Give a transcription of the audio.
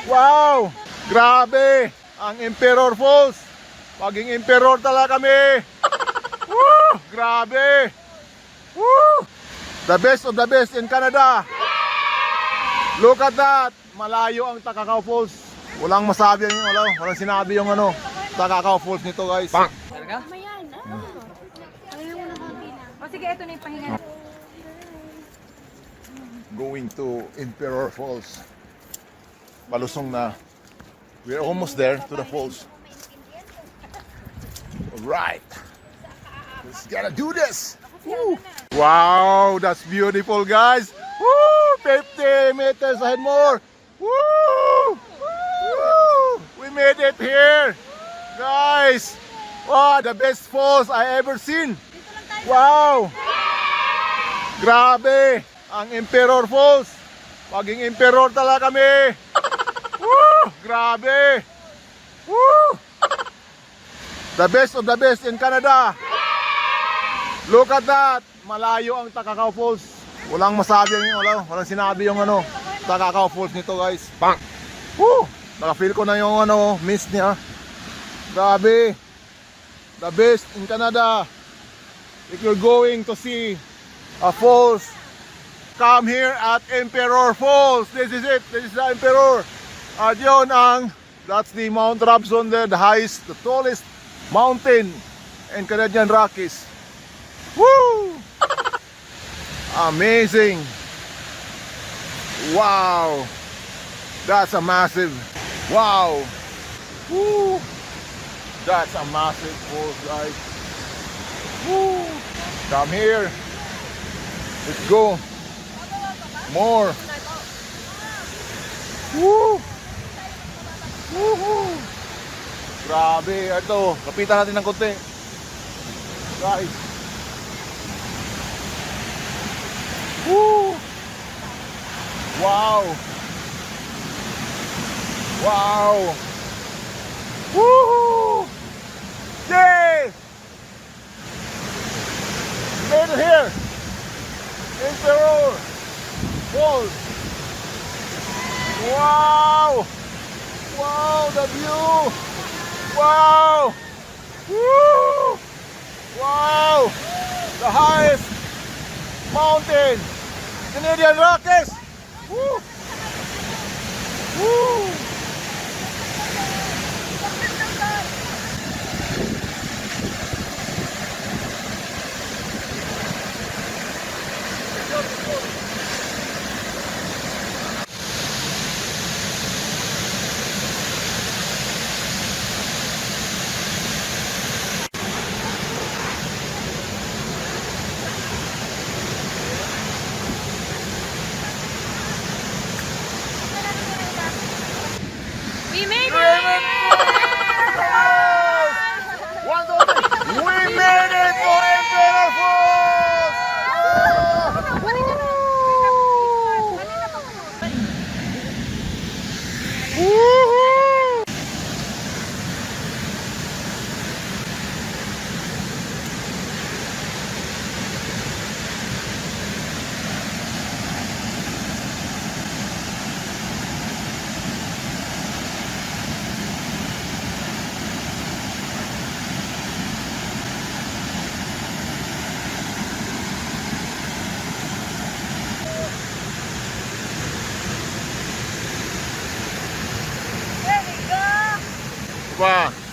Wow! Grabe! Ang Emperor Falls. Maging Emperor talaga kami. Woo! Grabe! Woo! The best of the best in Canada. Look at that! Malayo ang Takakaw Falls. Walang masabi yung walang sinabi yung Takakaw Falls nito, guys. Talaga? Mayan. Pahinga mo ng konti na. O sige, ito na yung pahinga. Going to Emperor Falls. Malusong na. We're almost there to the falls. Alright. Let's gotta do this. Woo. Wow, that's beautiful, guys. Woo! 50 meters ahead more. Woo! Woo! We made it here. Guys. Wow, the best falls I ever seen. Wow! Grabe! Ang Emperor Falls. Maging Emperor talaga kami. Woo! Grabe! Woo! The best of the best in Canada. Look at that! Malayo ang Takakaw Falls. Walang masabi yung walang sinabi yung Takakaw Falls nito, guys. Bang! Woo! Naka-feel ko na yung mist niya. Grabe! The best in Canada. If you're going to see a falls, come here at Emperor Falls. This is it. This is the Emperor. At yun that's the Mount Robson there, the highest, the tallest mountain in Canadian Rockies. Woo! Amazing. Wow. That's a massive. Wow. Woo! That's a massive falls, guys. Woo! Come here. Let's go. More. Woo! Woohoo! Grabe, ito. Kapitan natin ng konti. Guys. Woo! Wow! Wow! Woohoo! Yay! Made it here! Emperor Falls! Wow! Wow, the view! Wow! Woo! Wow! The highest mountain! Canadian Rockies! Woo! Woo! We made We made it! One, two, three. We made it to Emperor Falls! Woohoo! There we go! Wow.